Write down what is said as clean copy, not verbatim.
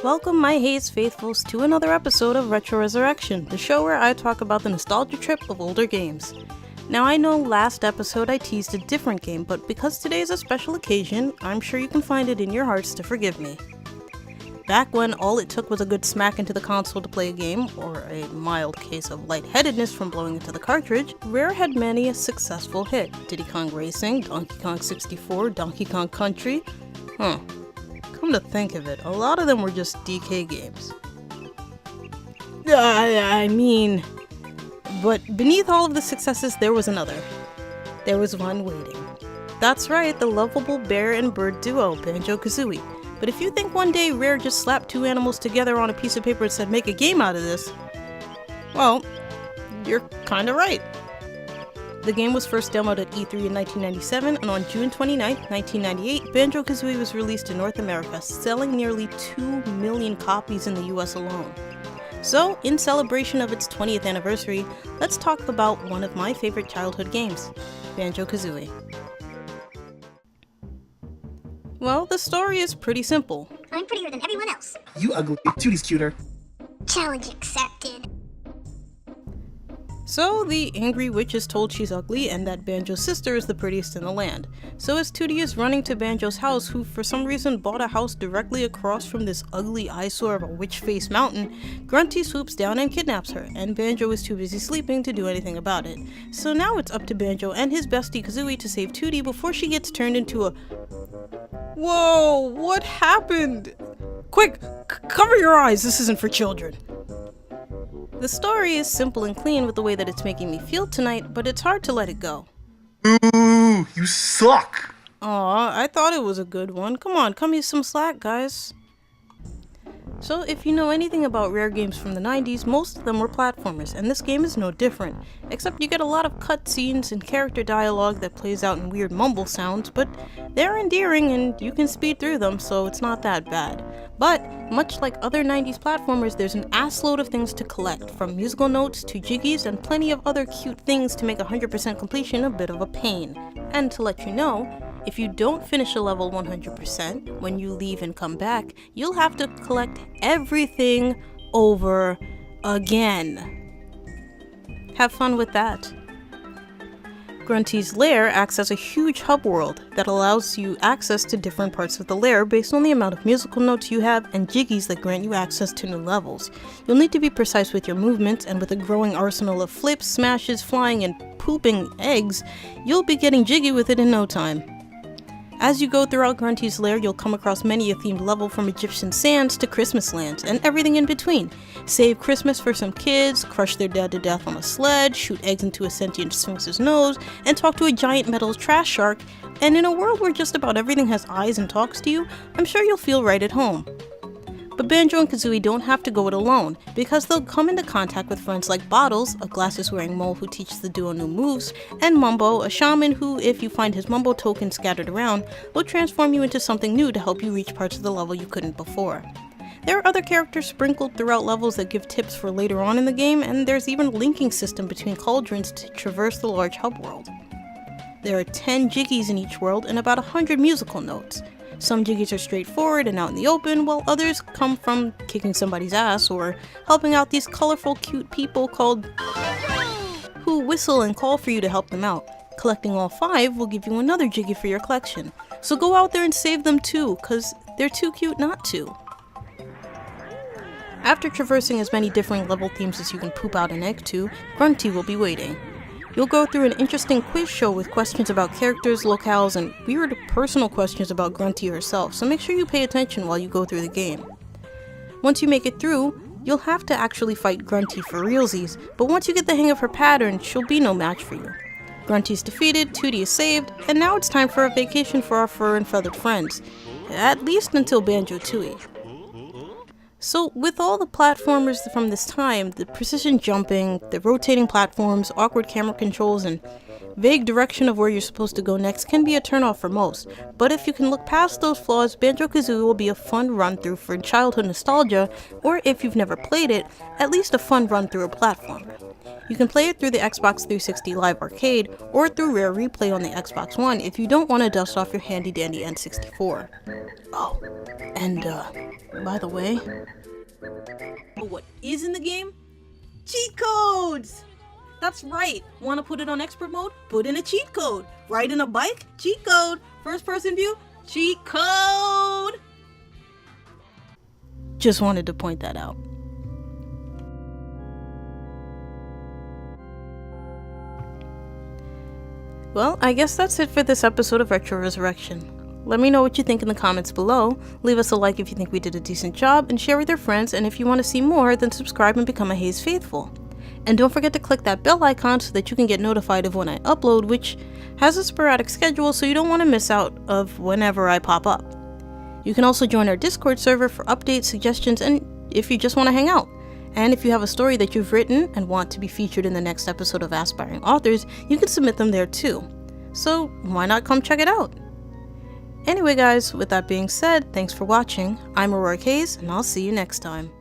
Welcome, my Haze faithfuls, to another episode of Retro Resurrection, the show where I talk about the nostalgia trip of older games. Now, I know last episode I teased a different game, but because today is a special occasion, I'm sure you can find it in your hearts to forgive me. Back when all it took was a good smack into the console to play a game, or a mild case of lightheadedness from blowing into the cartridge, Rare had many a successful hit. Diddy Kong Racing, Donkey Kong 64, Donkey Kong Country. Come to think of it, a lot of them were just DK games. But beneath all of the successes, there was another. There was one waiting. That's right, the lovable bear and bird duo, Banjo-Kazooie. But if you think one day Rare just slapped two animals together on a piece of paper and said, make a game out of this, well, you're kinda right. The game was first demoed at E3 in 1997, and on June 29, 1998, Banjo-Kazooie was released in North America, selling nearly 2 million copies in the US alone. So, in celebration of its 20th anniversary, let's talk about one of my favorite childhood games, Banjo-Kazooie. Well, the story is pretty simple. I'm prettier than everyone else. You ugly. Tooty's cuter. Challenge accepted. So, the angry witch is told she's ugly and that Banjo's sister is the prettiest in the land. So as Tooty is running to Banjo's house, who for some reason bought a house directly across from this ugly eyesore of a witch-faced mountain, Grunty swoops down and kidnaps her, and Banjo is too busy sleeping to do anything about it. So now it's up to Banjo and his bestie Kazooie to save Tooty before she gets turned into a... Whoa, what happened? Quick, cover your eyes, this isn't for children. The story is simple and clean with the way that it's making me feel tonight, but it's hard to let it go. Ooh, you suck! Aw, I thought it was a good one. Come on, cut me some slack, guys. So, if you know anything about Rare games from the 90s, most of them were platformers, and this game is no different. Except you get a lot of cutscenes and character dialogue that plays out in weird mumble sounds, but they're endearing and you can speed through them, so it's not that bad. But, much like other 90s platformers, there's an assload of things to collect, from musical notes to jiggies and plenty of other cute things to make 100% completion a bit of a pain. And to let you know, if you don't finish a level 100%, when you leave and come back, you'll have to collect everything over again. Have fun with that. Grunty's lair acts as a huge hub world that allows you access to different parts of the lair based on the amount of musical notes you have and jiggies that grant you access to new levels. You'll need to be precise with your movements, and with a growing arsenal of flips, smashes, flying, and pooping eggs, you'll be getting jiggy with it in no time. As you go throughout Grunty's lair, you'll come across many a themed level from Egyptian sands to Christmas lands, and everything in between. Save Christmas for some kids, crush their dad to death on a sled, shoot eggs into a sentient sphinx's nose, and talk to a giant metal trash shark, and in a world where just about everything has eyes and talks to you, I'm sure you'll feel right at home. But Banjo and Kazooie don't have to go it alone, because they'll come into contact with friends like Bottles, a glasses-wearing mole who teaches the duo new moves, and Mumbo, a shaman who, if you find his Mumbo token scattered around, will transform you into something new to help you reach parts of the level you couldn't before. There are other characters sprinkled throughout levels that give tips for later on in the game, and there's even a linking system between cauldrons to traverse the large hub world. There are 10 jiggies in each world and about 100 musical notes. Some jiggies are straightforward and out in the open, while others come from kicking somebody's ass or helping out these colorful, cute people who whistle and call for you to help them out. Collecting all 5 will give you another jiggy for your collection. So go out there and save them too, cause they're too cute not to. After traversing as many different level themes as you can poop out an egg to, Grunty will be waiting. You'll go through an interesting quiz show with questions about characters, locales, and weird personal questions about Grunty herself, so make sure you pay attention while you go through the game. Once you make it through, you'll have to actually fight Grunty for realsies, but once you get the hang of her pattern, she'll be no match for you. Grunty's defeated, Tooty is saved, and now it's time for a vacation for our fur and feathered friends. At least until Banjo-Tooie. So, with all the platformers from this time, the precision jumping, the rotating platforms, awkward camera controls, and Vague direction of where you're supposed to go next can be a turnoff for most, but if you can look past those flaws, Banjo-Kazooie will be a fun run-through for childhood nostalgia, or if you've never played it, at least a fun run-through a platformer. You can play it through the Xbox 360 Live Arcade, or through Rare Replay on the Xbox One if you don't want to dust off your handy-dandy N64. Oh, and by the way, what is in the game? Cheat codes! That's right. Want to put it on expert mode? Put in a cheat code. Riding a bike? Cheat code. First person view? Cheat code! Just wanted to point that out. Well, I guess that's it for this episode of Retro Resurrection. Let me know what you think in the comments below, leave us a like if you think we did a decent job, and share with your friends, and if you want to see more, then subscribe and become a Haze faithful. And don't forget to click that bell icon so that you can get notified of when I upload, which has a sporadic schedule, so you don't want to miss out of whenever I pop up. You can also join our Discord server for updates, suggestions, and if you just want to hang out. And if you have a story that you've written and want to be featured in the next episode of Aspiring Authors, you can submit them there too. So why not come check it out? Anyway guys, with that being said, thanks for watching. I'm Auroric Haze, and I'll see you next time.